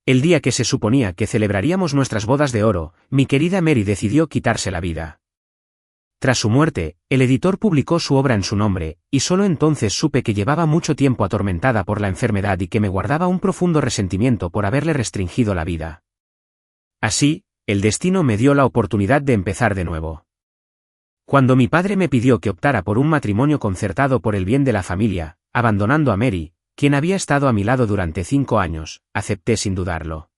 El día que se suponía que celebraríamos nuestras bodas de oro, mi querida Mary decidió quitarse la vida. Tras su muerte, el editor publicó su obra en su nombre, y solo entonces supe que llevaba mucho tiempo atormentada por la enfermedad y que me guardaba un profundo resentimiento por haberle restringido la vida. Así, el destino me dio la oportunidad de empezar de nuevo. Cuando mi padre me pidió que optara por un matrimonio concertado por el bien de la familia, abandonando a Mary, quien había estado a mi lado durante 5 años, acepté sin dudarlo.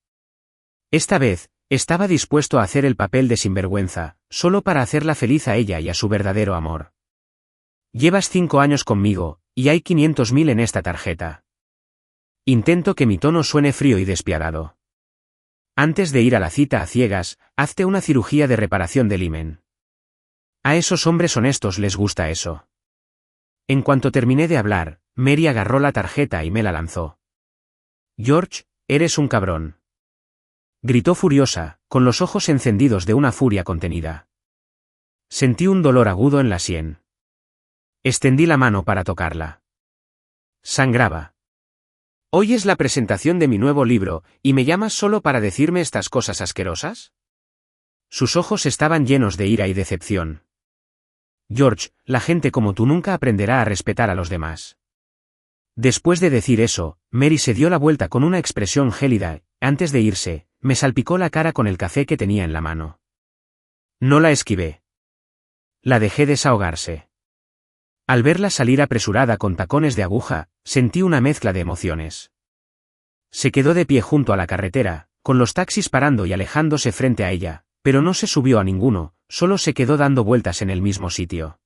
Esta vez, estaba dispuesto a hacer el papel de sinvergüenza, solo para hacerla feliz a ella y a su verdadero amor. Llevas 5 años conmigo, y hay 500.000 en esta tarjeta. Intento que mi tono suene frío y despiadado. Antes de ir a la cita a ciegas, hazte una cirugía de reparación del himen. A esos hombres honestos les gusta eso. En cuanto terminé de hablar, Mary agarró la tarjeta y me la lanzó. George, eres un cabrón. Gritó furiosa, con los ojos encendidos de una furia contenida. Sentí un dolor agudo en la sien. Extendí la mano para tocarla. Sangraba. ¿Hoy es la presentación de mi nuevo libro, y me llamas solo para decirme estas cosas asquerosas? Sus ojos estaban llenos de ira y decepción. George, la gente como tú nunca aprenderá a respetar a los demás. Después de decir eso, Mary se dio la vuelta con una expresión gélida, antes de irse, me salpicó la cara con el café que tenía en la mano. No la esquivé. La dejé desahogarse. Al verla salir apresurada con tacones de aguja, sentí una mezcla de emociones. Se quedó de pie junto a la carretera, con los taxis parando y alejándose frente a ella, pero no se subió a ninguno, solo se quedó dando vueltas en el mismo sitio.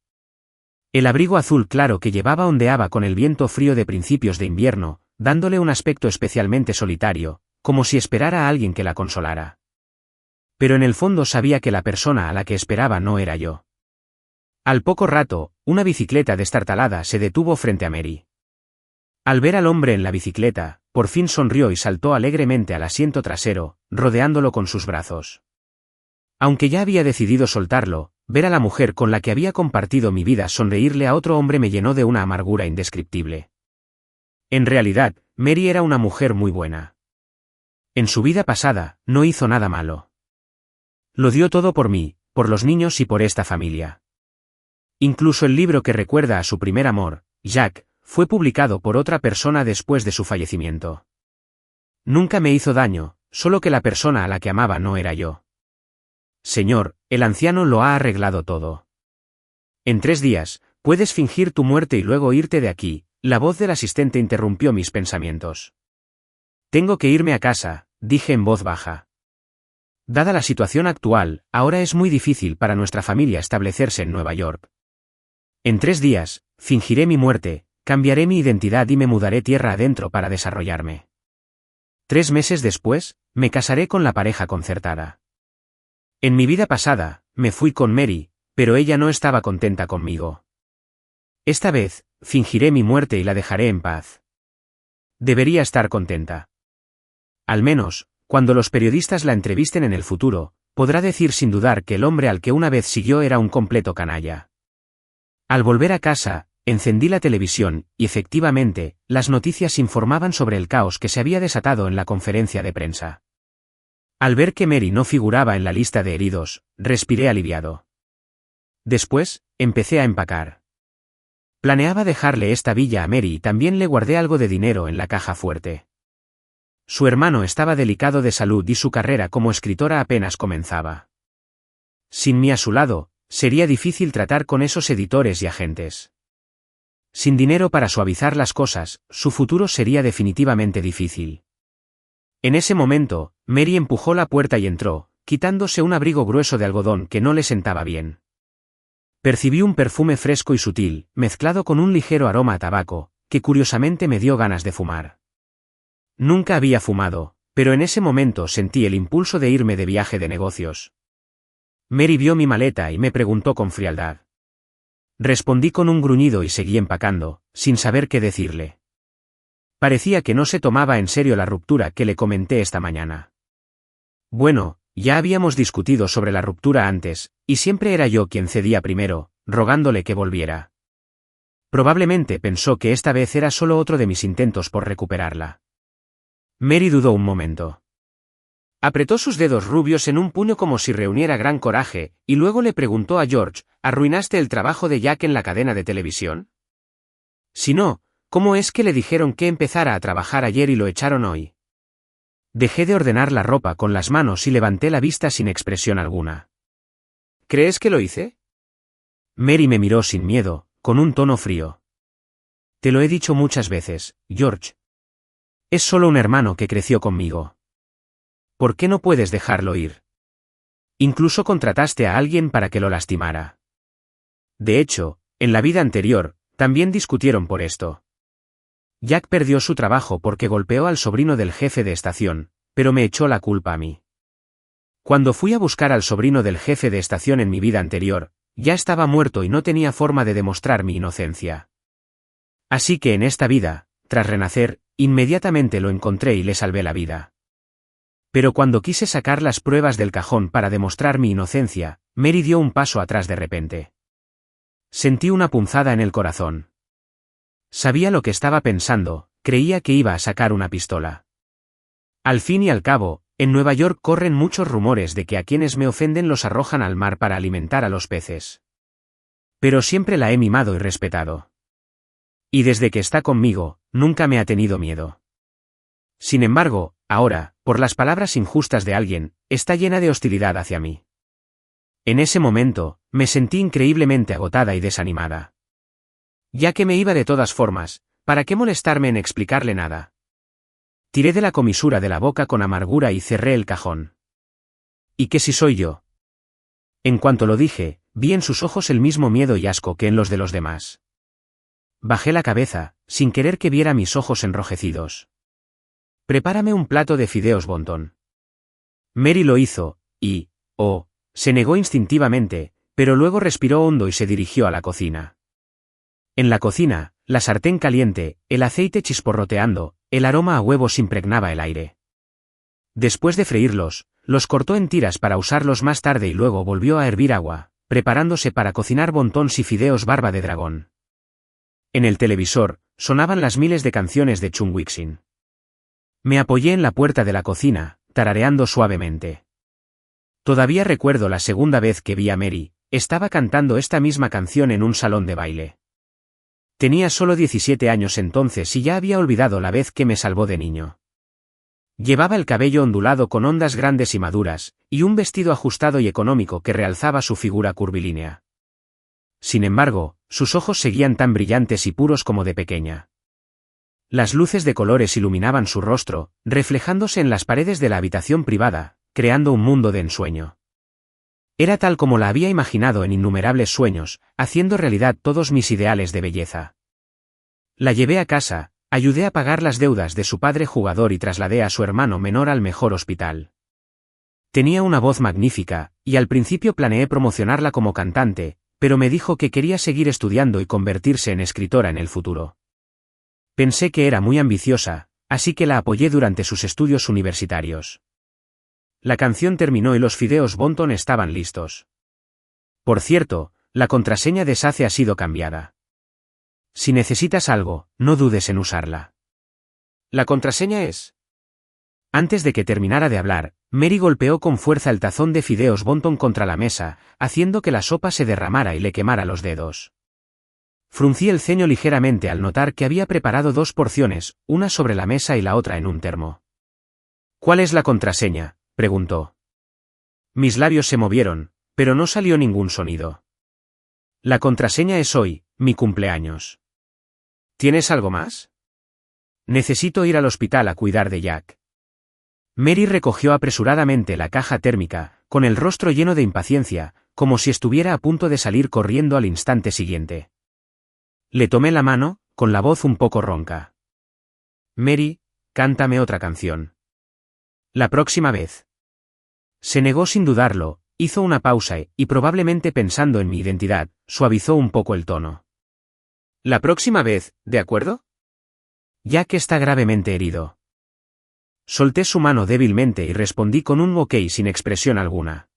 El abrigo azul claro que llevaba ondeaba con el viento frío de principios de invierno, dándole un aspecto especialmente solitario, como si esperara a alguien que la consolara. Pero en el fondo sabía que la persona a la que esperaba no era yo. Al poco rato, una bicicleta destartalada se detuvo frente a Mary. Al ver al hombre en la bicicleta, por fin sonrió y saltó alegremente al asiento trasero, rodeándolo con sus brazos. Aunque ya había decidido soltarlo, ver a la mujer con la que había compartido mi vida sonreírle a otro hombre me llenó de una amargura indescriptible. En realidad, Mary era una mujer muy buena. En su vida pasada, no hizo nada malo. Lo dio todo por mí, por los niños y por esta familia. Incluso el libro que recuerda a su primer amor, Jack, fue publicado por otra persona después de su fallecimiento. Nunca me hizo daño, solo que la persona a la que amaba no era yo. Señor, el anciano lo ha arreglado todo. En 3 días, puedes fingir tu muerte y luego irte de aquí. La voz del asistente interrumpió mis pensamientos. Tengo que irme a casa, dije en voz baja. Dada la situación actual, ahora es muy difícil para nuestra familia establecerse en Nueva York. En 3 días, fingiré mi muerte, cambiaré mi identidad y me mudaré tierra adentro para desarrollarme. 3 meses después, me casaré con la pareja concertada. En mi vida pasada, me fui con Mary, pero ella no estaba contenta conmigo. Esta vez, fingiré mi muerte y la dejaré en paz. Debería estar contenta. Al menos, cuando los periodistas la entrevisten en el futuro, podrá decir sin dudar que el hombre al que una vez siguió era un completo canalla. Al volver a casa, encendí la televisión, y efectivamente, las noticias informaban sobre el caos que se había desatado en la conferencia de prensa. Al ver que Mary no figuraba en la lista de heridos, respiré aliviado. Después, empecé a empacar. Planeaba dejarle esta villa a Mary y también le guardé algo de dinero en la caja fuerte. Su hermano estaba delicado de salud y su carrera como escritora apenas comenzaba. Sin mí a su lado, sería difícil tratar con esos editores y agentes. Sin dinero para suavizar las cosas, su futuro sería definitivamente difícil. En ese momento, Mary empujó la puerta y entró, quitándose un abrigo grueso de algodón que no le sentaba bien. Percibí un perfume fresco y sutil, mezclado con un ligero aroma a tabaco, que curiosamente me dio ganas de fumar. Nunca había fumado, pero en ese momento sentí el impulso de irme de viaje de negocios. Mary vio mi maleta y me preguntó con frialdad. Respondí con un gruñido y seguí empacando, sin saber qué decirle. Parecía que no se tomaba en serio la ruptura que le comenté esta mañana. Bueno, ya habíamos discutido sobre la ruptura antes, y siempre era yo quien cedía primero, rogándole que volviera. Probablemente pensó que esta vez era solo otro de mis intentos por recuperarla. Mary dudó un momento. Apretó sus dedos rubios en un puño como si reuniera gran coraje, y luego le preguntó a George, ¿arruinaste el trabajo de Jack en la cadena de televisión? Si no, ¿cómo es que le dijeron que empezara a trabajar ayer y lo echaron hoy? Dejé de ordenar la ropa con las manos y levanté la vista sin expresión alguna. ¿Crees que lo hice? Mary me miró sin miedo, con un tono frío. Te lo he dicho muchas veces, George. Es solo un hermano que creció conmigo. ¿Por qué no puedes dejarlo ir? Incluso contrataste a alguien para que lo lastimara. De hecho, en la vida anterior, también discutieron por esto. Jack perdió su trabajo porque golpeó al sobrino del jefe de estación, pero me echó la culpa a mí. Cuando fui a buscar al sobrino del jefe de estación en mi vida anterior, ya estaba muerto y no tenía forma de demostrar mi inocencia. Así que en esta vida, tras renacer, inmediatamente lo encontré y le salvé la vida. Pero cuando quise sacar las pruebas del cajón para demostrar mi inocencia, Mary dio un paso atrás de repente. Sentí una punzada en el corazón. Sabía lo que estaba pensando, creía que iba a sacar una pistola. Al fin y al cabo, en Nueva York corren muchos rumores de que a quienes me ofenden los arrojan al mar para alimentar a los peces. Pero siempre la he mimado y respetado. Y desde que está conmigo, nunca me ha tenido miedo. Sin embargo, ahora, por las palabras injustas de alguien, está llena de hostilidad hacia mí. En ese momento, me sentí increíblemente agotada y desanimada. Ya que me iba de todas formas, ¿para qué molestarme en explicarle nada? Tiré de la comisura de la boca con amargura y cerré el cajón. ¿Y qué si soy yo? En cuanto lo dije, vi en sus ojos el mismo miedo y asco que en los de los demás. Bajé la cabeza, sin querer que viera mis ojos enrojecidos. Prepárame un plato de fideos Bonton. Mary lo hizo, y, se negó instintivamente, pero luego respiró hondo y se dirigió a la cocina. En la cocina, la sartén caliente, el aceite chisporroteando, el aroma a huevos impregnaba el aire. Después de freírlos, los cortó en tiras para usarlos más tarde y luego volvió a hervir agua, preparándose para cocinar bontons y fideos barba de dragón. En el televisor, sonaban las miles de canciones de Chung Wixin. Me apoyé en la puerta de la cocina, tarareando suavemente. Todavía recuerdo la segunda vez que vi a Mary, estaba cantando esta misma canción en un salón de baile. Tenía solo 17 años entonces y ya había olvidado la vez que me salvó de niño. Llevaba el cabello ondulado con ondas grandes y maduras, y un vestido ajustado y económico que realzaba su figura curvilínea. Sin embargo, sus ojos seguían tan brillantes y puros como de pequeña. Las luces de colores iluminaban su rostro, reflejándose en las paredes de la habitación privada, creando un mundo de ensueño. Era tal como la había imaginado en innumerables sueños, haciendo realidad todos mis ideales de belleza. La llevé a casa, ayudé a pagar las deudas de su padre jugador y trasladé a su hermano menor al mejor hospital. Tenía una voz magnífica, y al principio planeé promocionarla como cantante, pero me dijo que quería seguir estudiando y convertirse en escritora en el futuro. Pensé que era muy ambiciosa, así que la apoyé durante sus estudios universitarios. La canción terminó y los fideos Bonton estaban listos. Por cierto, la contraseña de Sace ha sido cambiada. Si necesitas algo, no dudes en usarla. ¿La contraseña es? Antes de que terminara de hablar, Mary golpeó con fuerza el tazón de fideos Bonton contra la mesa, haciendo que la sopa se derramara y le quemara los dedos. Fruncí el ceño ligeramente al notar que había preparado 2 porciones, una sobre la mesa y la otra en un termo. ¿Cuál es la contraseña?, preguntó. Mis labios se movieron, pero no salió ningún sonido. La contraseña es hoy, mi cumpleaños. ¿Tienes algo más? Necesito ir al hospital a cuidar de Jack. Mary recogió apresuradamente la caja térmica, con el rostro lleno de impaciencia, como si estuviera a punto de salir corriendo al instante siguiente. Le tomé la mano, con la voz un poco ronca. Mary, cántame otra canción. La próxima vez. Se negó sin dudarlo, hizo una pausa y, probablemente pensando en mi identidad, suavizó un poco el tono. La próxima vez, ¿de acuerdo? Jack está gravemente herido. Solté su mano débilmente y respondí con un ok sin expresión alguna.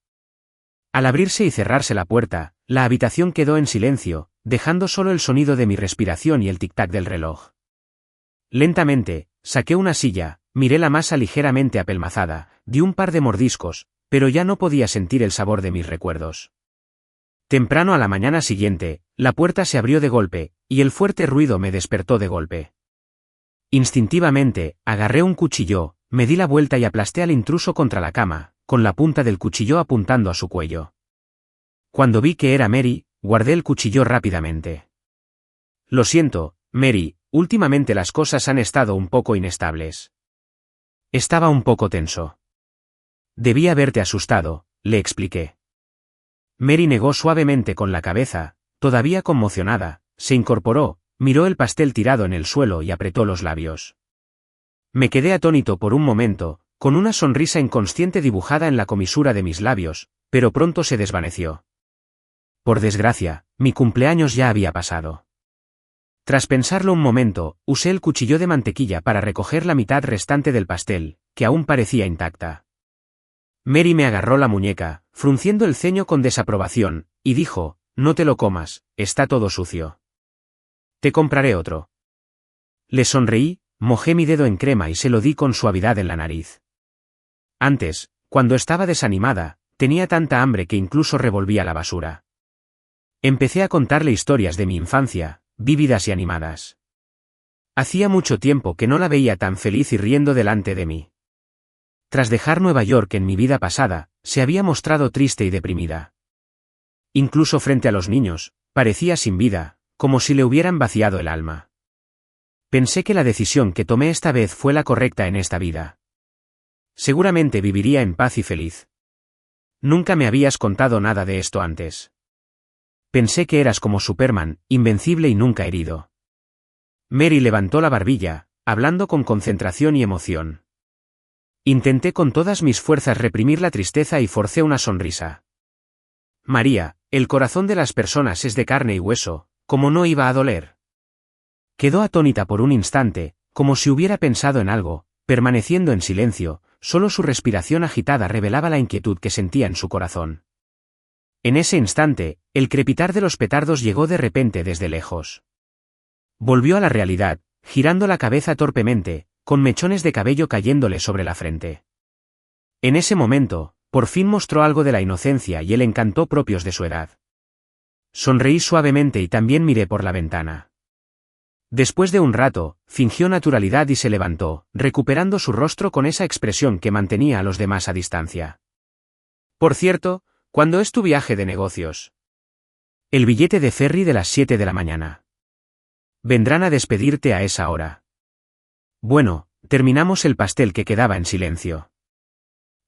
Al abrirse y cerrarse la puerta, la habitación quedó en silencio, dejando solo el sonido de mi respiración y el tic-tac del reloj. Lentamente, saqué una silla, miré la masa ligeramente apelmazada, di un par de mordiscos, pero ya no podía sentir el sabor de mis recuerdos. Temprano a la mañana siguiente, la puerta se abrió de golpe, y el fuerte ruido me despertó de golpe. Instintivamente, agarré un cuchillo, me di la vuelta y aplasté al intruso contra la cama, con la punta del cuchillo apuntando a su cuello. Cuando vi que era Mary, guardé el cuchillo rápidamente. Lo siento, Mary, últimamente las cosas han estado un poco inestables. Estaba un poco tenso. Debí haberte asustado, le expliqué. Mary negó suavemente con la cabeza, todavía conmocionada, se incorporó, miró el pastel tirado en el suelo y apretó los labios. Me quedé atónito por un momento, con una sonrisa inconsciente dibujada en la comisura de mis labios, pero pronto se desvaneció. Por desgracia, mi cumpleaños ya había pasado. Tras pensarlo un momento, usé el cuchillo de mantequilla para recoger la mitad restante del pastel, que aún parecía intacta. Mary me agarró la muñeca, frunciendo el ceño con desaprobación, y dijo, «No te lo comas, está todo sucio. Te compraré otro». Le sonreí, mojé mi dedo en crema y se lo di con suavidad en la nariz. Antes, cuando estaba desanimada, tenía tanta hambre que incluso revolvía la basura. Empecé a contarle historias de mi infancia, vívidas y animadas. Hacía mucho tiempo que no la veía tan feliz y riendo delante de mí. Tras dejar Nueva York en mi vida pasada, se había mostrado triste y deprimida. Incluso frente a los niños, parecía sin vida, como si le hubieran vaciado el alma. Pensé que la decisión que tomé esta vez fue la correcta en esta vida. Seguramente viviría en paz y feliz. Nunca me habías contado nada de esto antes. Pensé que eras como Superman, invencible y nunca herido. Mary levantó la barbilla, hablando con concentración y emoción. Intenté con todas mis fuerzas reprimir la tristeza y forcé una sonrisa. María, el corazón de las personas es de carne y hueso, ¿cómo no iba a doler? Quedó atónita por un instante, como si hubiera pensado en algo, permaneciendo en silencio, solo su respiración agitada revelaba la inquietud que sentía en su corazón. En ese instante, el crepitar de los petardos llegó de repente desde lejos. Volvió a la realidad, girando la cabeza torpemente, con mechones de cabello cayéndole sobre la frente. En ese momento, por fin mostró algo de la inocencia y el encanto propios de su edad. Sonreí suavemente y también miré por la ventana. Después de un rato, fingió naturalidad y se levantó, recuperando su rostro con esa expresión que mantenía a los demás a distancia. Por cierto, ¿cuándo es tu viaje de negocios? El billete de ferry de las 7 de la mañana. Vendrán a despedirte a esa hora. Bueno, terminamos el pastel que quedaba en silencio.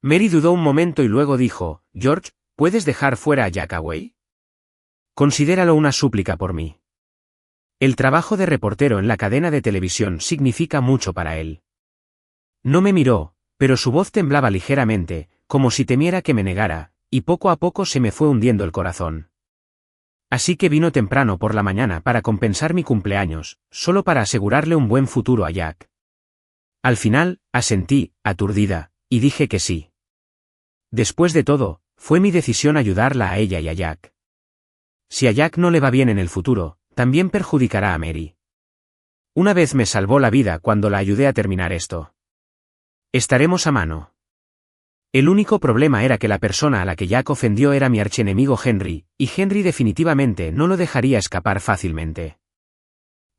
Mary dudó un momento y luego dijo, George, ¿puedes dejar fuera a Jackaway? Considéralo una súplica por mí. El trabajo de reportero en la cadena de televisión significa mucho para él. No me miró, pero su voz temblaba ligeramente, como si temiera que me negara, y poco a poco se me fue hundiendo el corazón. Así que vino temprano por la mañana para compensar mi cumpleaños, solo para asegurarle un buen futuro a Jack. Al final, asentí, aturdida, y dije que sí. Después de todo, fue mi decisión ayudarla a ella y a Jack. Si a Jack no le va bien en el futuro, también perjudicará a Mary. Una vez me salvó la vida cuando la ayudé a terminar esto. Estaremos a mano. El único problema era que la persona a la que Jack ofendió era mi archienemigo Henry, y Henry definitivamente no lo dejaría escapar fácilmente.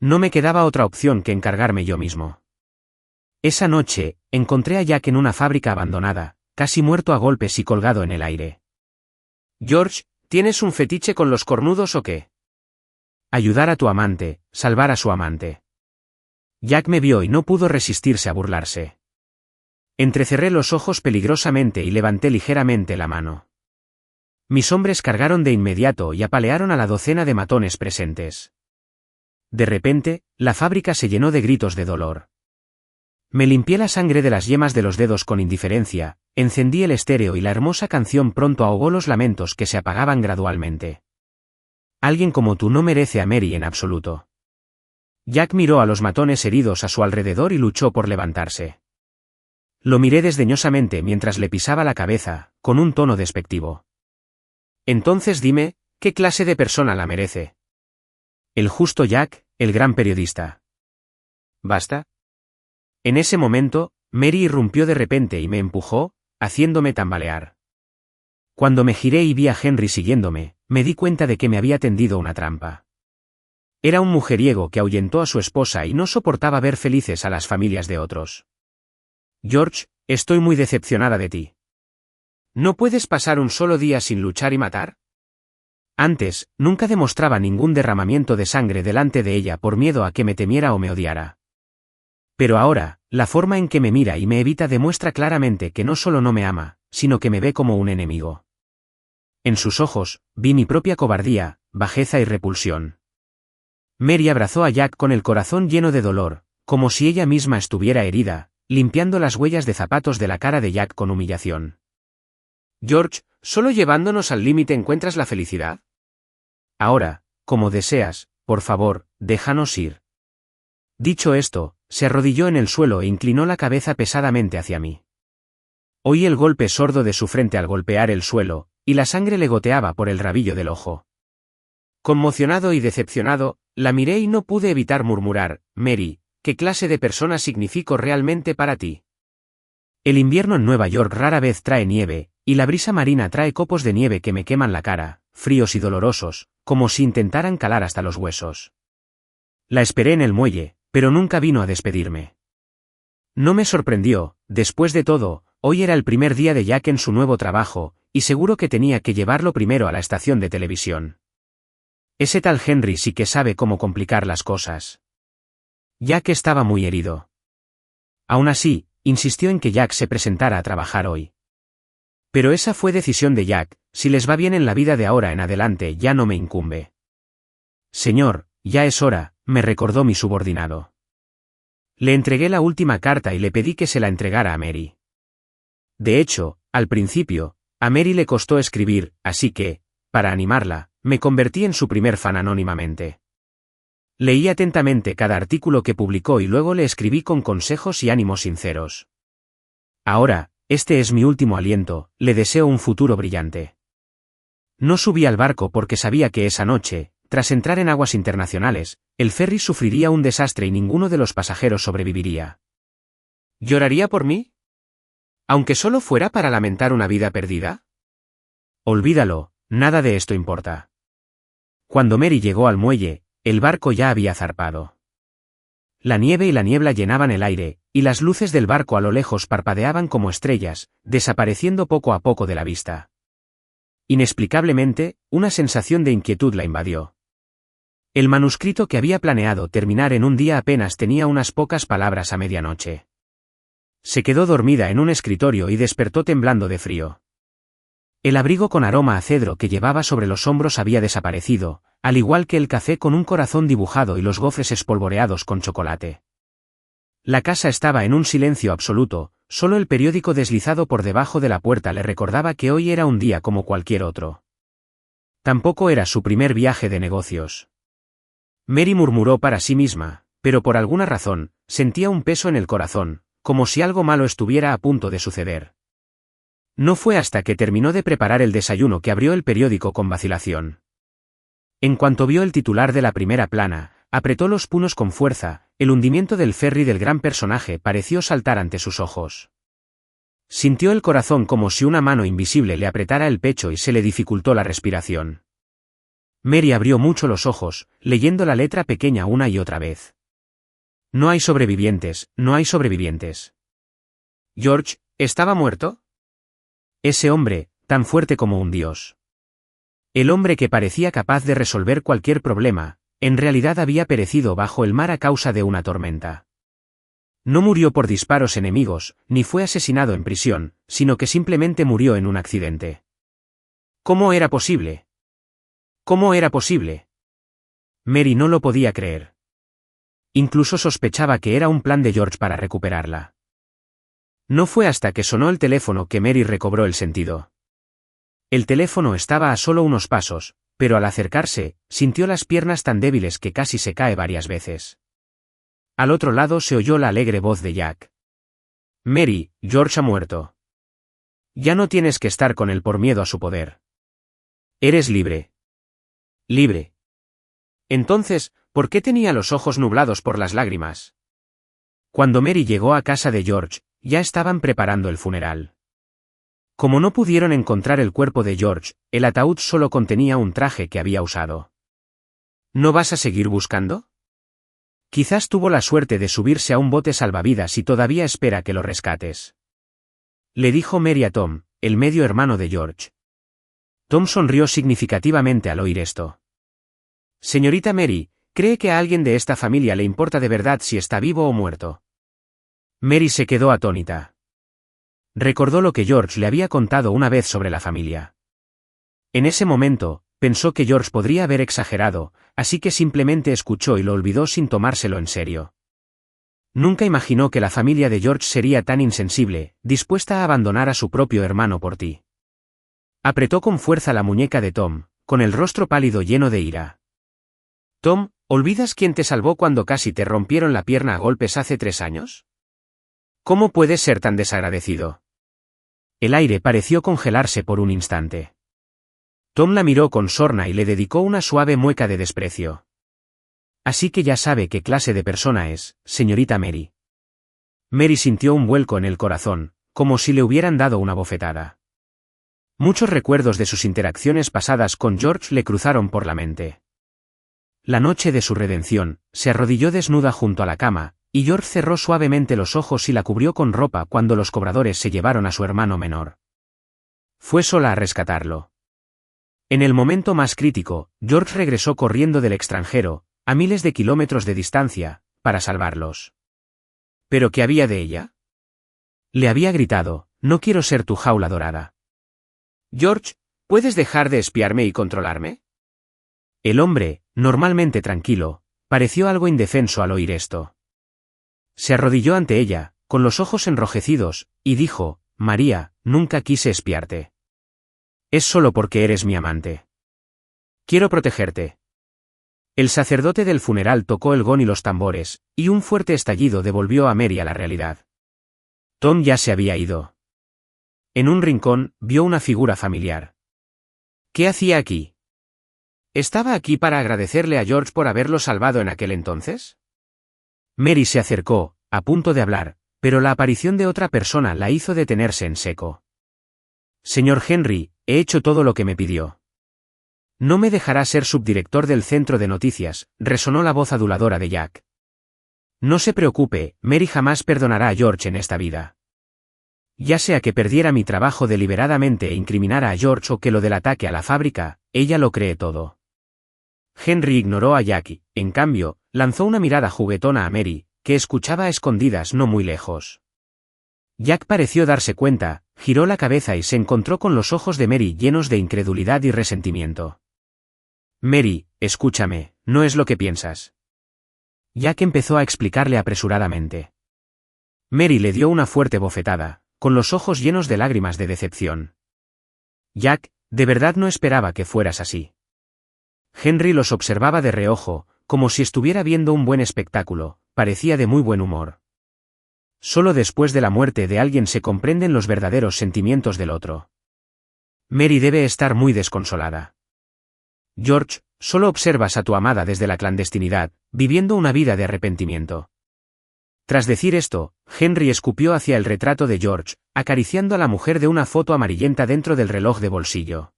No me quedaba otra opción que encargarme yo mismo. Esa noche, encontré a Jack en una fábrica abandonada, casi muerto a golpes y colgado en el aire. George, ¿tienes un fetiche con los cornudos o qué? Ayudar a tu amante, salvar a su amante. Jack me vio y no pudo resistirse a burlarse. Entrecerré los ojos peligrosamente y levanté ligeramente la mano. Mis hombres cargaron de inmediato y apalearon a la docena de matones presentes. De repente, la fábrica se llenó de gritos de dolor. Me limpié la sangre de las yemas de los dedos con indiferencia, encendí el estéreo y la hermosa canción pronto ahogó los lamentos que se apagaban gradualmente. Alguien como tú no merece a Mary en absoluto. Jack miró a los matones heridos a su alrededor y luchó por levantarse. Lo miré desdeñosamente mientras le pisaba la cabeza, con un tono despectivo. Entonces dime, ¿qué clase de persona la merece? El justo Jack, el gran periodista. ¿Basta? En ese momento, Mary irrumpió de repente y me empujó, haciéndome tambalear. Cuando me giré y vi a Henry siguiéndome, me di cuenta de que me había tendido una trampa. Era un mujeriego que ahuyentó a su esposa y no soportaba ver felices a las familias de otros. George, estoy muy decepcionada de ti. ¿No puedes pasar un solo día sin luchar y matar? Antes, nunca demostraba ningún derramamiento de sangre delante de ella por miedo a que me temiera o me odiara. Pero ahora, la forma en que me mira y me evita demuestra claramente que no solo no me ama, sino que me ve como un enemigo. En sus ojos, vi mi propia cobardía, bajeza y repulsión. Mary abrazó a Jack con el corazón lleno de dolor, como si ella misma estuviera herida, limpiando las huellas de zapatos de la cara de Jack con humillación. George, ¿solo llevándonos al límite encuentras la felicidad? Ahora, como deseas, por favor, déjanos ir. Dicho esto, se arrodilló en el suelo e inclinó la cabeza pesadamente hacia mí. Oí el golpe sordo de su frente al golpear el suelo, y la sangre le goteaba por el rabillo del ojo. Conmocionado y decepcionado, la miré y no pude evitar murmurar, Mary, ¿qué clase de persona significo realmente para ti? El invierno en Nueva York rara vez trae nieve, y la brisa marina trae copos de nieve que me queman la cara, fríos y dolorosos, como si intentaran calar hasta los huesos. La esperé en el muelle, pero nunca vino a despedirme. No me sorprendió, después de todo, hoy era el primer día de Jack en su nuevo trabajo, y seguro que tenía que llevarlo primero a la estación de televisión. Ese tal Henry sí que sabe cómo complicar las cosas. Jack estaba muy herido. Aún así, insistió en que Jack se presentara a trabajar hoy. Pero esa fue decisión de Jack, si les va bien en la vida de ahora en adelante ya no me incumbe. Señor, ya es hora, me recordó mi subordinado. Le entregué la última carta y le pedí que se la entregara a Mary. De hecho, al principio, a Mary le costó escribir, así que, para animarla, me convertí en su primer fan anónimamente. Leí atentamente cada artículo que publicó y luego le escribí con consejos y ánimos sinceros. Ahora, este es mi último aliento, le deseo un futuro brillante. No subí al barco porque sabía que esa noche, tras entrar en aguas internacionales, el ferry sufriría un desastre y ninguno de los pasajeros sobreviviría. ¿Lloraría por mí? ¿Aunque solo fuera para lamentar una vida perdida? Olvídalo, nada de esto importa. Cuando Mary llegó al muelle, el barco ya había zarpado. La nieve y la niebla llenaban el aire, y las luces del barco a lo lejos parpadeaban como estrellas, desapareciendo poco a poco de la vista. Inexplicablemente, una sensación de inquietud la invadió. El manuscrito que había planeado terminar en un día apenas tenía unas pocas palabras a medianoche. Se quedó dormida en un escritorio y despertó temblando de frío. El abrigo con aroma a cedro que llevaba sobre los hombros había desaparecido, al igual que el café con un corazón dibujado y los gofres espolvoreados con chocolate. La casa estaba en un silencio absoluto, solo el periódico deslizado por debajo de la puerta le recordaba que hoy era un día como cualquier otro. Tampoco era su primer viaje de negocios. Mary murmuró para sí misma, pero por alguna razón, sentía un peso en el corazón, como si algo malo estuviera a punto de suceder. No fue hasta que terminó de preparar el desayuno que abrió el periódico con vacilación. En cuanto vio el titular de la primera plana, apretó los puños con fuerza, el hundimiento del ferry del gran personaje pareció saltar ante sus ojos. Sintió el corazón como si una mano invisible le apretara el pecho y se le dificultó la respiración. Mary abrió mucho los ojos, leyendo la letra pequeña una y otra vez. No hay sobrevivientes, no hay sobrevivientes. ¿George, estaba muerto? Ese hombre, tan fuerte como un dios. El hombre que parecía capaz de resolver cualquier problema, en realidad había perecido bajo el mar a causa de una tormenta. No murió por disparos enemigos, ni fue asesinado en prisión, sino que simplemente murió en un accidente. ¿Cómo era posible? ¿Cómo era posible? Mary no lo podía creer. Incluso sospechaba que era un plan de George para recuperarla. No fue hasta que sonó el teléfono que Mary recobró el sentido. El teléfono estaba a solo unos pasos, pero al acercarse, sintió las piernas tan débiles que casi se cae varias veces. Al otro lado se oyó la alegre voz de Jack. Mary, George ha muerto. Ya no tienes que estar con él por miedo a su poder. Eres libre. Libre. Entonces, ¿por qué tenía los ojos nublados por las lágrimas? Cuando Mary llegó a casa de George, ya estaban preparando el funeral. Como no pudieron encontrar el cuerpo de George, el ataúd solo contenía un traje que había usado. ¿No vas a seguir buscando? Quizás tuvo la suerte de subirse a un bote salvavidas y todavía espera que lo rescates. Le dijo Mary a Tom, el medio hermano de George. Tom sonrió significativamente al oír esto. Señorita Mary, ¿cree que a alguien de esta familia le importa de verdad si está vivo o muerto? Mary se quedó atónita. Recordó lo que George le había contado una vez sobre la familia. En ese momento, pensó que George podría haber exagerado, así que simplemente escuchó y lo olvidó sin tomárselo en serio. Nunca imaginó que la familia de George sería tan insensible, dispuesta a abandonar a su propio hermano por ti. Apretó con fuerza la muñeca de Tom, con el rostro pálido lleno de ira. Tom, ¿olvidas quién te salvó cuando casi te rompieron la pierna a golpes hace 3 años? ¿Cómo puedes ser tan desagradecido? El aire pareció congelarse por un instante. Tom la miró con sorna y le dedicó una suave mueca de desprecio. Así que ya sabe qué clase de persona es, señorita Mary. Mary sintió un vuelco en el corazón, como si le hubieran dado una bofetada. Muchos recuerdos de sus interacciones pasadas con George le cruzaron por la mente. La noche de su redención, se arrodilló desnuda junto a la cama, y George cerró suavemente los ojos y la cubrió con ropa cuando los cobradores se llevaron a su hermano menor. Fue sola a rescatarlo. En el momento más crítico, George regresó corriendo del extranjero, a miles de kilómetros de distancia, para salvarlos. ¿Pero qué había de ella? Le había gritado, no quiero ser tu jaula dorada. George, ¿puedes dejar de espiarme y controlarme? El hombre, normalmente tranquilo, pareció algo indefenso al oír esto. Se arrodilló ante ella, con los ojos enrojecidos, y dijo, María, nunca quise espiarte. Es solo porque eres mi amante. Quiero protegerte. El sacerdote del funeral tocó el gong y los tambores, y un fuerte estallido devolvió a Mary a la realidad. Tom ya se había ido. En un rincón, vio una figura familiar. ¿Qué hacía aquí? ¿Estaba aquí para agradecerle a George por haberlo salvado en aquel entonces? Mary se acercó, a punto de hablar, pero la aparición de otra persona la hizo detenerse en seco. Señor Henry, he hecho todo lo que me pidió. No me dejará ser subdirector del centro de noticias, resonó la voz aduladora de Jack. No se preocupe, Mary jamás perdonará a George en esta vida. Ya sea que perdiera mi trabajo deliberadamente e incriminara a George o que lo del ataque a la fábrica, ella lo cree todo. Henry ignoró a Jack, en cambio, lanzó una mirada juguetona a Mary, que escuchaba a escondidas no muy lejos. Jack pareció darse cuenta, giró la cabeza y se encontró con los ojos de Mary llenos de incredulidad y resentimiento. Mary, escúchame, no es lo que piensas. Jack empezó a explicarle apresuradamente. Mary le dio una fuerte bofetada, con los ojos llenos de lágrimas de decepción. Jack, de verdad no esperaba que fueras así. Henry los observaba de reojo, como si estuviera viendo un buen espectáculo, parecía de muy buen humor. Solo después de la muerte de alguien se comprenden los verdaderos sentimientos del otro. Mary debe estar muy desconsolada. George, solo observas a tu amada desde la clandestinidad, viviendo una vida de arrepentimiento. Tras decir esto, Henry escupió hacia el retrato de George, acariciando a la mujer de una foto amarillenta dentro del reloj de bolsillo.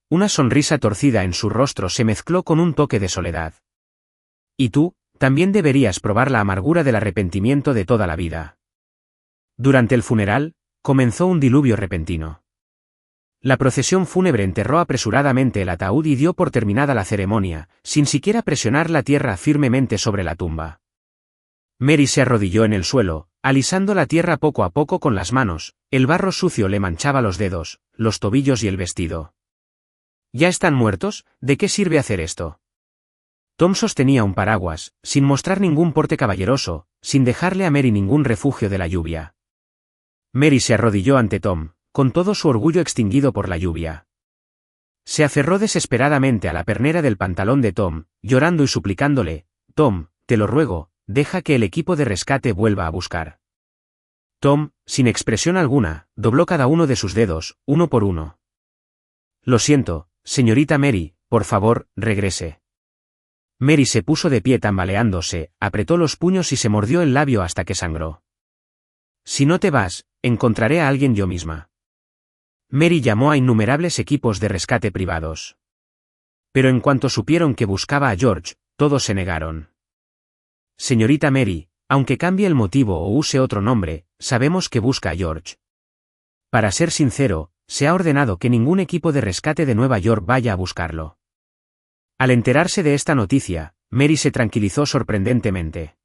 Una sonrisa torcida en su rostro se mezcló con un toque de soledad. Y tú, también deberías probar la amargura del arrepentimiento de toda la vida. Durante el funeral, comenzó un diluvio repentino. La procesión fúnebre enterró apresuradamente el ataúd y dio por terminada la ceremonia, sin siquiera presionar la tierra firmemente sobre la tumba. Mary se arrodilló en el suelo, alisando la tierra poco a poco con las manos, el barro sucio le manchaba los dedos, los tobillos y el vestido. ¿Ya están muertos? ¿De qué sirve hacer esto? Tom sostenía un paraguas, sin mostrar ningún porte caballeroso, sin dejarle a Mary ningún refugio de la lluvia. Mary se arrodilló ante Tom, con todo su orgullo extinguido por la lluvia. Se aferró desesperadamente a la pernera del pantalón de Tom, llorando y suplicándole, Tom, te lo ruego, deja que el equipo de rescate vuelva a buscar. Tom, sin expresión alguna, dobló cada uno de sus dedos, uno por uno. Lo siento, señorita Mary, por favor, regrese. Mary se puso de pie tambaleándose, apretó los puños y se mordió el labio hasta que sangró. Si no te vas, encontraré a alguien yo misma. Mary llamó a innumerables equipos de rescate privados. Pero en cuanto supieron que buscaba a George, todos se negaron. Señorita Mary, aunque cambie el motivo o use otro nombre, sabemos que busca a George. Para ser sincero, se ha ordenado que ningún equipo de rescate de Nueva York vaya a buscarlo. Al enterarse de esta noticia, Mary se tranquilizó sorprendentemente.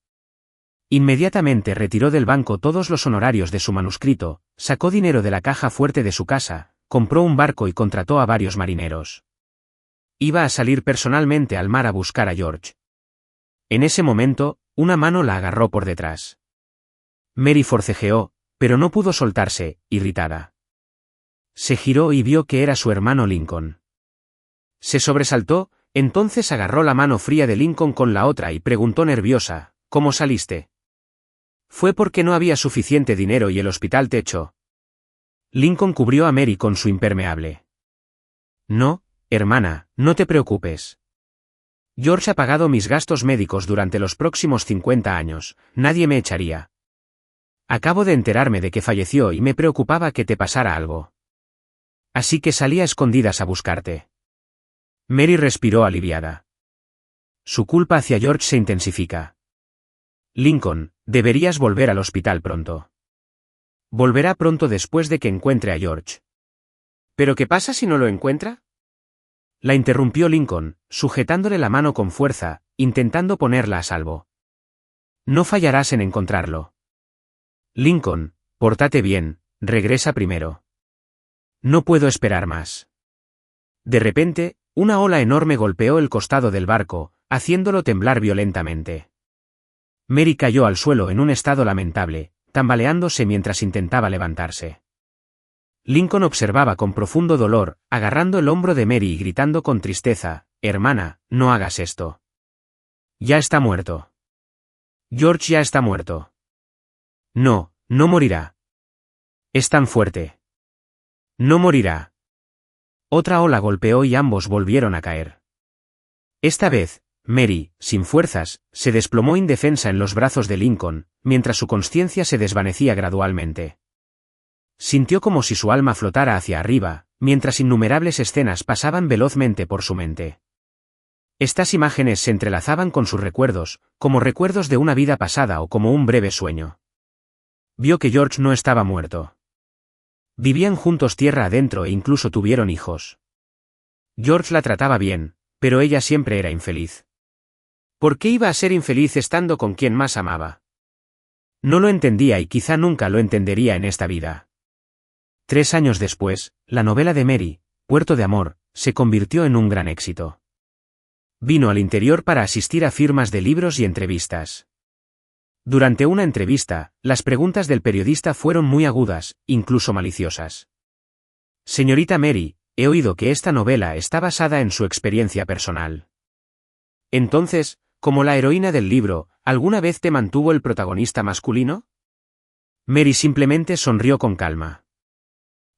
Inmediatamente retiró del banco todos los honorarios de su manuscrito, sacó dinero de la caja fuerte de su casa, compró un barco y contrató a varios marineros. Iba a salir personalmente al mar a buscar a George. En ese momento, una mano la agarró por detrás. Mary forcejeó, pero no pudo soltarse, irritada. Se giró y vio que era su hermano Lincoln. Se sobresaltó, entonces agarró la mano fría de Lincoln con la otra y preguntó nerviosa, ¿cómo saliste? Fue porque no había suficiente dinero y el hospital te echó. Lincoln cubrió a Mary con su impermeable. No, hermana, no te preocupes. George ha pagado mis gastos médicos durante los próximos 50 años, nadie me echaría. Acabo de enterarme de que falleció y me preocupaba que te pasara algo. Así que salí a escondidas a buscarte. Mary respiró aliviada. Su culpa hacia George se intensifica. Lincoln, deberías volver al hospital pronto. Volverá pronto después de que encuentre a George. ¿Pero qué pasa si no lo encuentra? La interrumpió Lincoln, sujetándole la mano con fuerza, intentando ponerla a salvo. No fallarás en encontrarlo. Lincoln, pórtate bien, regresa primero. No puedo esperar más. De repente, una ola enorme golpeó el costado del barco, haciéndolo temblar violentamente. Mary cayó al suelo en un estado lamentable, tambaleándose mientras intentaba levantarse. Lincoln observaba con profundo dolor, agarrando el hombro de Mary y gritando con tristeza, «Hermana, no hagas esto. Ya está muerto. George ya está muerto. No, no morirá. Es tan fuerte. No morirá». Otra ola golpeó y ambos volvieron a caer. Esta vez, Mary, sin fuerzas, se desplomó indefensa en los brazos de Lincoln, mientras su consciencia se desvanecía gradualmente. Sintió como si su alma flotara hacia arriba, mientras innumerables escenas pasaban velozmente por su mente. Estas imágenes se entrelazaban con sus recuerdos, como recuerdos de una vida pasada o como un breve sueño. Vio que George no estaba muerto. Vivían juntos tierra adentro e incluso tuvieron hijos. George la trataba bien, pero ella siempre era infeliz. ¿Por qué iba a ser infeliz estando con quien más amaba? No lo entendía y quizá nunca lo entendería en esta vida. 3 años después, la novela de Mary, Puerto de Amor, se convirtió en un gran éxito. Vino al interior para asistir a firmas de libros y entrevistas. Durante una entrevista, las preguntas del periodista fueron muy agudas, incluso maliciosas. Señorita Mary, he oído que esta novela está basada en su experiencia personal. Entonces, como la heroína del libro, ¿alguna vez te mantuvo el protagonista masculino? Mary simplemente sonrió con calma.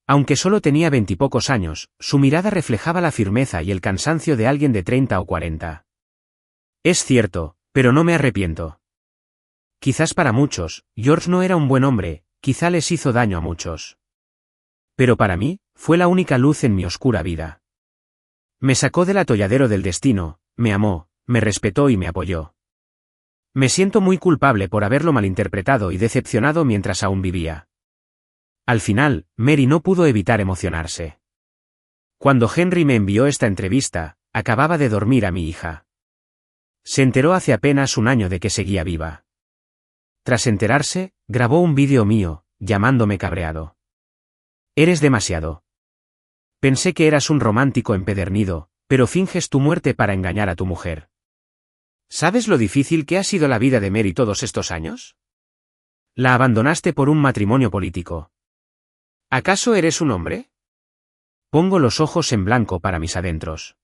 Aunque solo tenía 20 y pocos años, su mirada reflejaba la firmeza y el cansancio de alguien de 30 o 40. Es cierto, pero no me arrepiento. Quizás para muchos, George no era un buen hombre, quizá les hizo daño a muchos. Pero para mí, fue la única luz en mi oscura vida. Me sacó del atolladero del destino, me amó, me respetó y me apoyó. Me siento muy culpable por haberlo malinterpretado y decepcionado mientras aún vivía. Al final, Mary no pudo evitar emocionarse. Cuando Henry me envió esta entrevista, acababa de dormir a mi hija. Se enteró hace apenas un año de que seguía viva. Tras enterarse, grabó un vídeo mío, llamándome cabreado. Eres demasiado. Pensé que eras un romántico empedernido, pero finges tu muerte para engañar a tu mujer. ¿Sabes lo difícil que ha sido la vida de Mary todos estos años? La abandonaste por un matrimonio político. ¿Acaso eres un hombre? Pongo los ojos en blanco para mis adentros.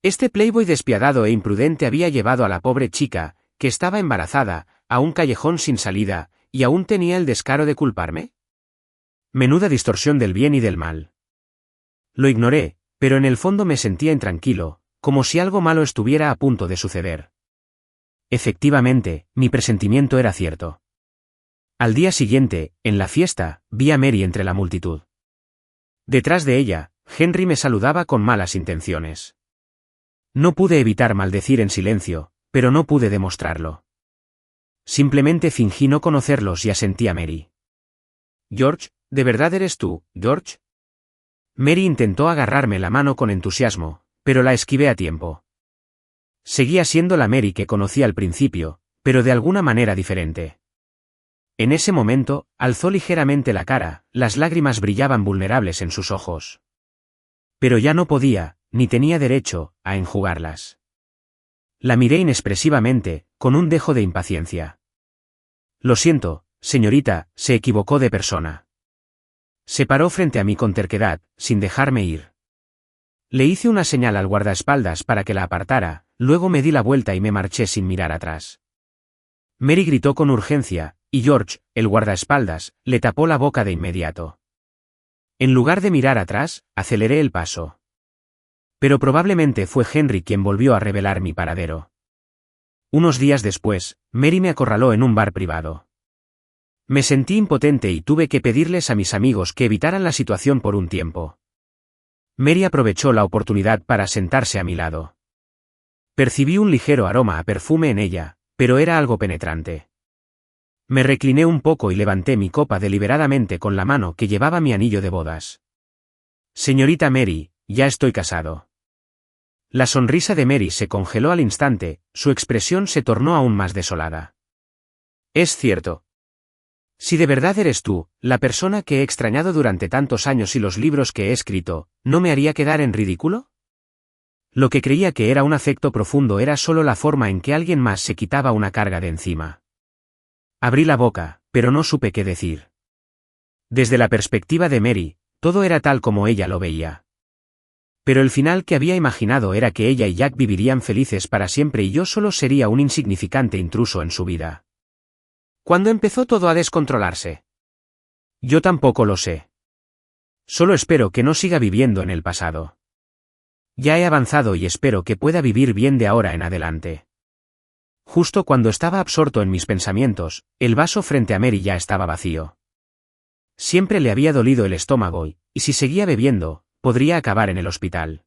Este playboy despiadado e imprudente había llevado a la pobre chica, que estaba embarazada, a un callejón sin salida, y aún tenía el descaro de culparme. Menuda distorsión del bien y del mal. Lo ignoré, pero en el fondo me sentía intranquilo, como si algo malo estuviera a punto de suceder. Efectivamente, mi presentimiento era cierto. Al día siguiente, en la fiesta, vi a Mary entre la multitud. Detrás de ella, Henry me saludaba con malas intenciones. No pude evitar maldecir en silencio, pero no pude demostrarlo. Simplemente fingí no conocerlos y asentí a Mary. «George, ¿de verdad eres tú, George?» Mary intentó agarrarme la mano con entusiasmo, pero la esquivé a tiempo. Seguía siendo la Mary que conocí al principio, pero de alguna manera diferente. En ese momento, alzó ligeramente la cara, las lágrimas brillaban vulnerables en sus ojos. Pero ya no podía, ni tenía derecho, a enjugarlas. La miré inexpresivamente, con un dejo de impaciencia. «Lo siento, señorita», se equivocó de persona. Se paró frente a mí con terquedad, sin dejarme ir. Le hice una señal al guardaespaldas para que la apartara, luego me di la vuelta y me marché sin mirar atrás. Mary gritó con urgencia, y George, el guardaespaldas, le tapó la boca de inmediato. En lugar de mirar atrás, aceleré el paso. Pero probablemente fue Henry quien volvió a revelar mi paradero. Unos días después, Mary me acorraló en un bar privado. Me sentí impotente y tuve que pedirles a mis amigos que evitaran la situación por un tiempo. Mary aprovechó la oportunidad para sentarse a mi lado. Percibí un ligero aroma a perfume en ella, pero era algo penetrante. Me recliné un poco y levanté mi copa deliberadamente con la mano que llevaba mi anillo de bodas. «Señorita Mary, ya estoy casado». La sonrisa de Mary se congeló al instante, su expresión se tornó aún más desolada. «Es cierto. Si de verdad eres tú, la persona que he extrañado durante tantos años y los libros que he escrito, ¿no me haría quedar en ridículo?» Lo que creía que era un afecto profundo era solo la forma en que alguien más se quitaba una carga de encima. Abrí la boca, pero no supe qué decir. Desde la perspectiva de Mary, todo era tal como ella lo veía. Pero el final que había imaginado era que ella y Jack vivirían felices para siempre y yo solo sería un insignificante intruso en su vida. ¿Cuándo empezó todo a descontrolarse? Yo tampoco lo sé. Solo espero que no siga viviendo en el pasado. Ya he avanzado y espero que pueda vivir bien de ahora en adelante. Justo cuando estaba absorto en mis pensamientos, el vaso frente a Mary ya estaba vacío. Siempre le había dolido el estómago y si seguía bebiendo, podría acabar en el hospital.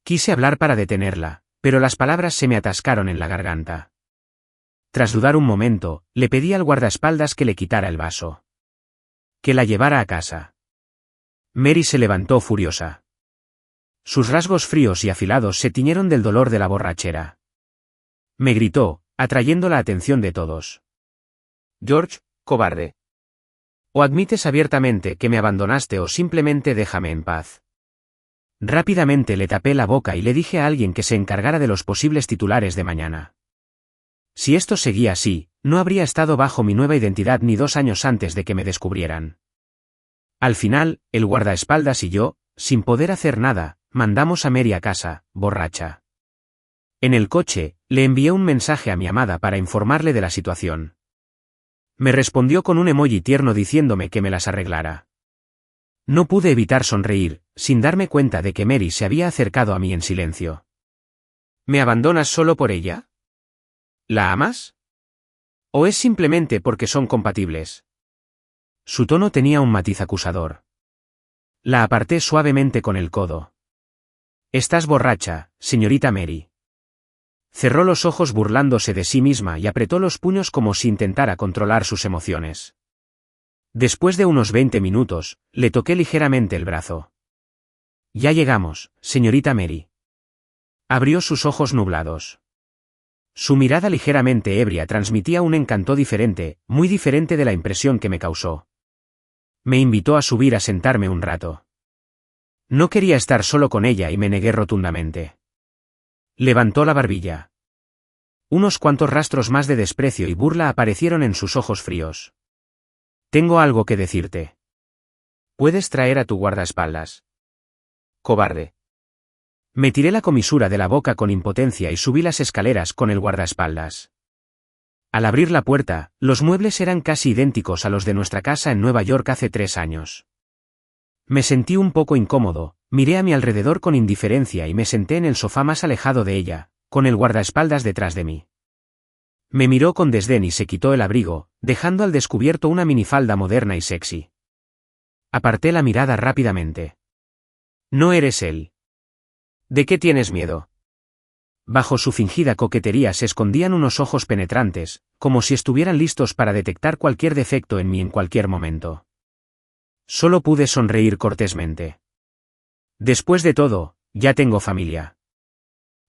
Quise hablar para detenerla, pero las palabras se me atascaron en la garganta. Tras dudar un momento, le pedí al guardaespaldas que le quitara el vaso. Que la llevara a casa. Mary se levantó furiosa. Sus rasgos fríos y afilados se tiñeron del dolor de la borrachera. Me gritó, atrayendo la atención de todos. «George, cobarde. O admites abiertamente que me abandonaste o simplemente déjame en paz». Rápidamente le tapé la boca y le dije a alguien que se encargara de los posibles titulares de mañana. Si esto seguía así, no habría estado bajo mi nueva identidad ni 2 años antes de que me descubrieran. Al final, el guardaespaldas y yo, sin poder hacer nada, mandamos a Mary a casa, borracha. En el coche, le envié un mensaje a mi amada para informarle de la situación. Me respondió con un emoji tierno diciéndome que me las arreglara. No pude evitar sonreír, sin darme cuenta de que Mary se había acercado a mí en silencio. ¿Me abandonas solo por ella? ¿La amas? ¿O es simplemente porque son compatibles? Su tono tenía un matiz acusador. La aparté suavemente con el codo. Estás borracha, señorita Mary. Cerró los ojos burlándose de sí misma y apretó los puños como si intentara controlar sus emociones. Después de unos 20 minutos, le toqué ligeramente el brazo. Ya llegamos, señorita Mary. Abrió sus ojos nublados. Su mirada ligeramente ebria transmitía un encanto diferente, muy diferente de la impresión que me causó. Me invitó a subir a sentarme un rato. No quería estar solo con ella y me negué rotundamente. Levantó la barbilla. Unos cuantos rastros más de desprecio y burla aparecieron en sus ojos fríos. Tengo algo que decirte. ¿Puedes traer a tu guardaespaldas? Cobarde. Me tiré la comisura de la boca con impotencia y subí las escaleras con el guardaespaldas. Al abrir la puerta, los muebles eran casi idénticos a los de nuestra casa en Nueva York hace 3 años. Me sentí un poco incómodo, miré a mi alrededor con indiferencia y me senté en el sofá más alejado de ella, con el guardaespaldas detrás de mí. Me miró con desdén y se quitó el abrigo, dejando al descubierto una minifalda moderna y sexy. aparté la mirada rápidamente. No eres él. ¿De qué tienes miedo? Bajo su fingida coquetería se escondían unos ojos penetrantes, como si estuvieran listos para detectar cualquier defecto en mí en cualquier momento. Solo pude sonreír cortésmente. Después de todo, ya tengo familia.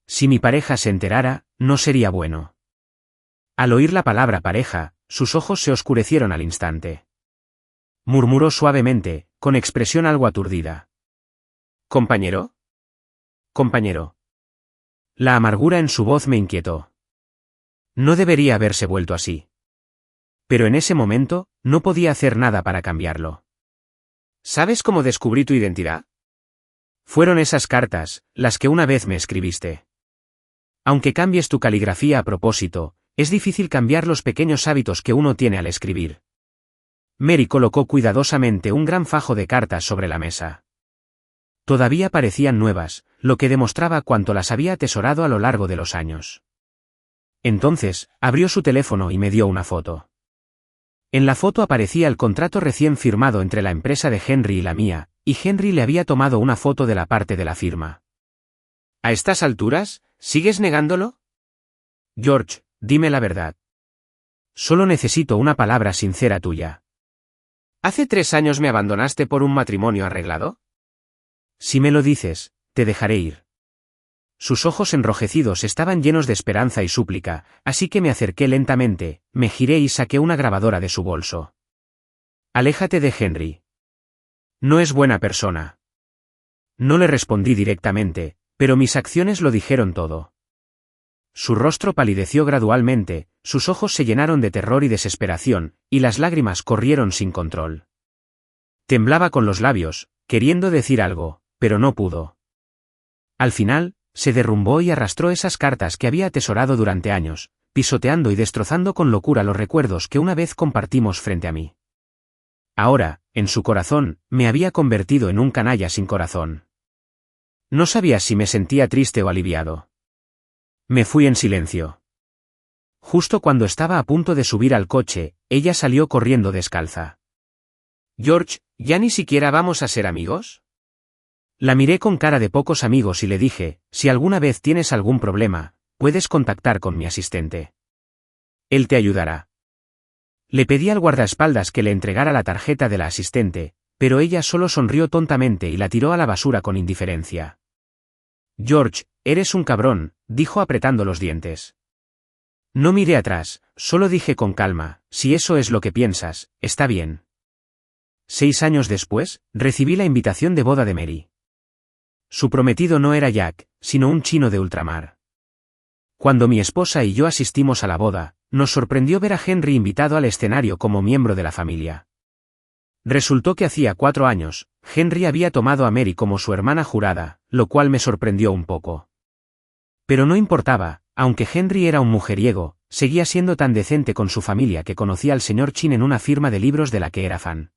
Si mi pareja se enterara, no sería bueno. Al oír la palabra pareja, sus ojos se oscurecieron al instante. Murmuró suavemente, con expresión algo aturdida. ¿Compañero? Compañero. La amargura en su voz me inquietó. No debería haberse vuelto así. Pero en ese momento, no podía hacer nada para cambiarlo. ¿Sabes cómo descubrí tu identidad? Fueron esas cartas, las que una vez me escribiste. Aunque cambies tu caligrafía a propósito, es difícil cambiar los pequeños hábitos que uno tiene al escribir. Mary colocó cuidadosamente un gran fajo de cartas sobre la mesa. Todavía parecían nuevas, lo que demostraba cuánto las había atesorado a lo largo de los años. Entonces, abrió su teléfono y me dio una foto. En la foto aparecía el contrato recién firmado entre la empresa de Henry y la mía, y Henry le había tomado una foto de la parte de la firma. ¿A estas alturas, sigues negándolo? George, dime la verdad. Solo necesito una palabra sincera tuya. ¿Hace 3 años me abandonaste por un matrimonio arreglado? Si me lo dices, te dejaré ir. Sus ojos enrojecidos estaban llenos de esperanza y súplica, así que me acerqué lentamente, me giré y saqué una grabadora de su bolso. Aléjate de Henry. No es buena persona. No le respondí directamente, pero mis acciones lo dijeron todo. Su rostro palideció gradualmente, sus ojos se llenaron de terror y desesperación, y las lágrimas corrieron sin control. Temblaba con los labios, queriendo decir algo, pero no pudo. Al final, se derrumbó y arrastró esas cartas que había atesorado durante años, pisoteando y destrozando con locura los recuerdos que una vez compartimos frente a mí. Ahora, en su corazón, me había convertido en un canalla sin corazón. No sabía si me sentía triste o aliviado. Me fui en silencio. Justo cuando estaba a punto de subir al coche, ella salió corriendo descalza. George, ¿ya ni siquiera vamos a ser amigos? La miré con cara de pocos amigos y le dije, si alguna vez tienes algún problema, puedes contactar con mi asistente. Él te ayudará. Le pedí al guardaespaldas que le entregara la tarjeta de la asistente, pero ella solo sonrió tontamente y la tiró a la basura con indiferencia. George, eres un cabrón, dijo apretando los dientes. No miré atrás, solo dije con calma, si eso es lo que piensas, está bien. 6 años después, recibí la invitación de boda de Mary. Su prometido no era Jack, sino un chino de ultramar. Cuando mi esposa y yo asistimos a la boda, nos sorprendió ver a Henry invitado al escenario como miembro de la familia. Resultó que hacía 4 años, Henry había tomado a Mary como su hermana jurada, lo cual me sorprendió un poco. Pero no importaba, aunque Henry era un mujeriego, seguía siendo tan decente con su familia que conocía al señor Chin en una firma de libros de la que era fan.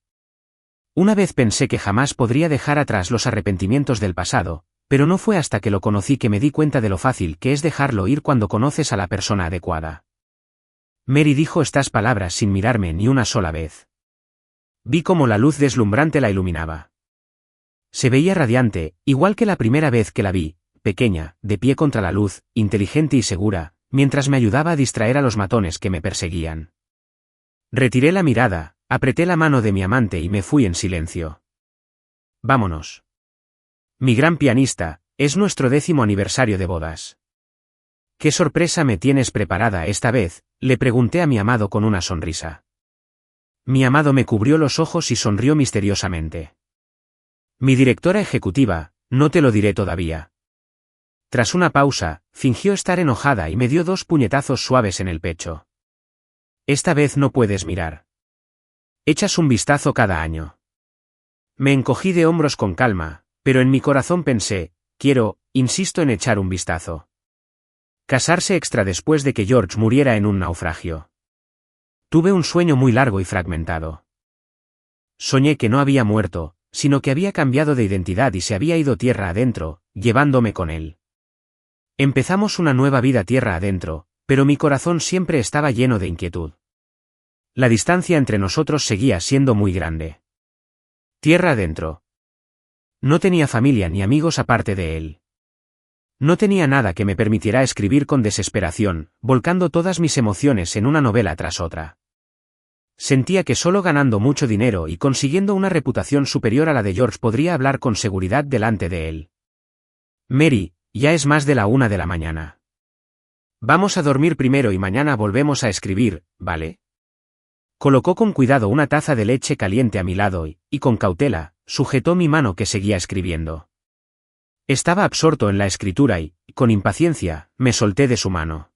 Una vez pensé que jamás podría dejar atrás los arrepentimientos del pasado, pero no fue hasta que lo conocí que me di cuenta de lo fácil que es dejarlo ir cuando conoces a la persona adecuada. Mary dijo estas palabras sin mirarme ni una sola vez. Vi cómo la luz deslumbrante la iluminaba. Se veía radiante, igual que la primera vez que la vi, pequeña, de pie contra la luz, inteligente y segura, mientras me ayudaba a distraer a los matones que me perseguían. Retiré la mirada, apreté la mano de mi amante y me fui en silencio. Vámonos. Mi gran pianista, es nuestro 10º aniversario de bodas. ¿Qué sorpresa me tienes preparada esta vez?, le pregunté a mi amado con una sonrisa. Mi amado me cubrió los ojos y sonrió misteriosamente. Mi directora ejecutiva, no te lo diré todavía. Tras una pausa, fingió estar enojada y me dio 2 puñetazos suaves en el pecho. Esta vez no puedes mirar. Echas un vistazo cada año. Me encogí de hombros con calma, pero en mi corazón pensé, insisto en echar un vistazo. Casarse extra después de que George muriera en un naufragio. Tuve un sueño muy largo y fragmentado. Soñé que no había muerto, sino que había cambiado de identidad y se había ido tierra adentro, llevándome con él. Empezamos una nueva vida tierra adentro, pero mi corazón siempre estaba lleno de inquietud. La distancia entre nosotros seguía siendo muy grande. Tierra adentro. No tenía familia ni amigos aparte de él. No tenía nada que me permitiera escribir con desesperación, volcando todas mis emociones en una novela tras otra. Sentía que solo ganando mucho dinero y consiguiendo una reputación superior a la de George podría hablar con seguridad delante de él. Mary, ya es más de la 1 de la mañana. Vamos a dormir primero y mañana volvemos a escribir, ¿vale? Colocó con cuidado una taza de leche caliente a mi lado y con cautela, sujetó mi mano que seguía escribiendo. Estaba absorto en la escritura y, con impaciencia, me solté de su mano.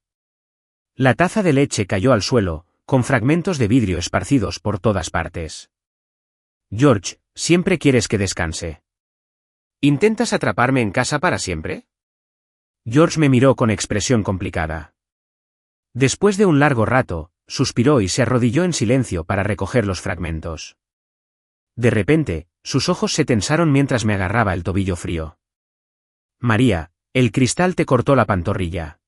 La taza de leche cayó al suelo, con fragmentos de vidrio esparcidos por todas partes. George, siempre quieres que descanse. ¿Intentas atraparme en casa para siempre? George me miró con expresión complicada. Después de un largo rato, suspiró y se arrodilló en silencio para recoger los fragmentos. De repente, sus ojos se tensaron mientras me agarraba el tobillo frío. María, el cristal te cortó la pantorrilla.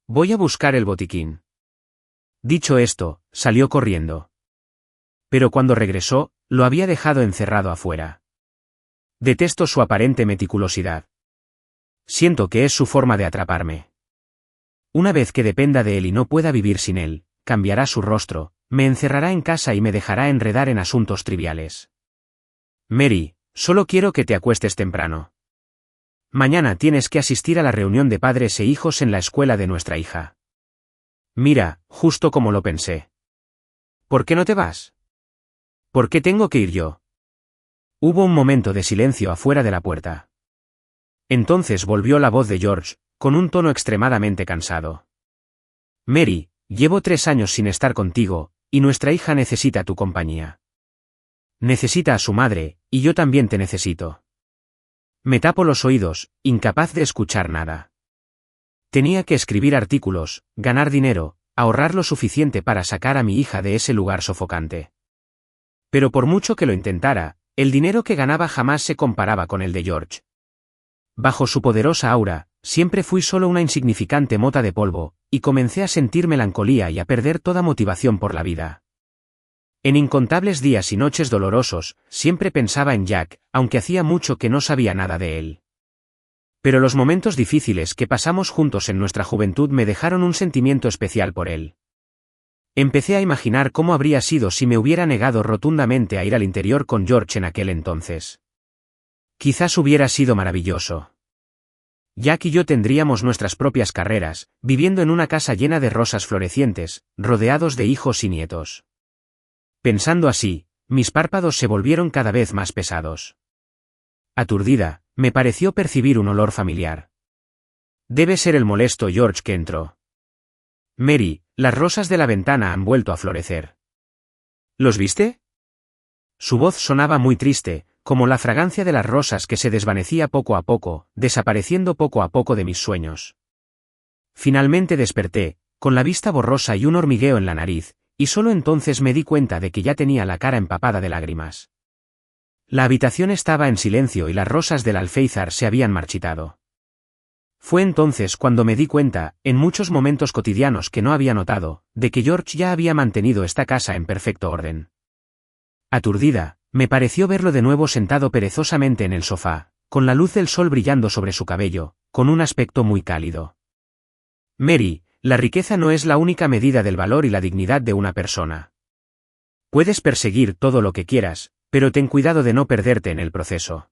Voy a buscar el botiquín. Dicho esto, salió corriendo. Pero cuando regresó, lo había dejado encerrado afuera. Detesto su aparente meticulosidad. Siento que es su forma de atraparme. Una vez que dependa de él y no pueda vivir sin él, cambiará su rostro, me encerrará en casa y me dejará enredar en asuntos triviales. Mary, solo quiero que te acuestes temprano. Mañana tienes que asistir a la reunión de padres e hijos en la escuela de nuestra hija. Mira, justo como lo pensé. ¿Por qué no te vas? ¿Por qué tengo que ir yo? Hubo un momento de silencio afuera de la puerta. Entonces volvió la voz de George, con un tono extremadamente cansado. Mary, llevo 3 años sin estar contigo, y nuestra hija necesita tu compañía. Necesita a su madre, y yo también te necesito. Me tapo los oídos, incapaz de escuchar nada. Tenía que escribir artículos, ganar dinero, ahorrar lo suficiente para sacar a mi hija de ese lugar sofocante. Pero por mucho que lo intentara, el dinero que ganaba jamás se comparaba con el de George. Bajo su poderosa aura, siempre fui solo una insignificante mota de polvo, y comencé a sentir melancolía y a perder toda motivación por la vida. En incontables días y noches dolorosos, siempre pensaba en Jack, aunque hacía mucho que no sabía nada de él. Pero los momentos difíciles que pasamos juntos en nuestra juventud me dejaron un sentimiento especial por él. Empecé a imaginar cómo habría sido si me hubiera negado rotundamente a ir al interior con George en aquel entonces. Quizás hubiera sido maravilloso. Jack y yo tendríamos nuestras propias carreras, viviendo en una casa llena de rosas florecientes, rodeados de hijos y nietos. Pensando así, mis párpados se volvieron cada vez más pesados. Aturdida, me pareció percibir un olor familiar. Debe ser el molesto George que entró. Mary, las rosas de la ventana han vuelto a florecer. ¿Los viste? Su voz sonaba muy triste, como la fragancia de las rosas que se desvanecía poco a poco, desapareciendo poco a poco de mis sueños. Finalmente desperté, con la vista borrosa y un hormigueo en la nariz, y solo entonces me di cuenta de que ya tenía la cara empapada de lágrimas. La habitación estaba en silencio y las rosas del alféizar se habían marchitado. Fue entonces cuando me di cuenta, en muchos momentos cotidianos que no había notado, de que George ya había mantenido esta casa en perfecto orden. Aturdida, me pareció verlo de nuevo sentado perezosamente en el sofá, con la luz del sol brillando sobre su cabello, con un aspecto muy cálido. Mary, la riqueza no es la única medida del valor y la dignidad de una persona. Puedes perseguir todo lo que quieras, pero ten cuidado de no perderte en el proceso.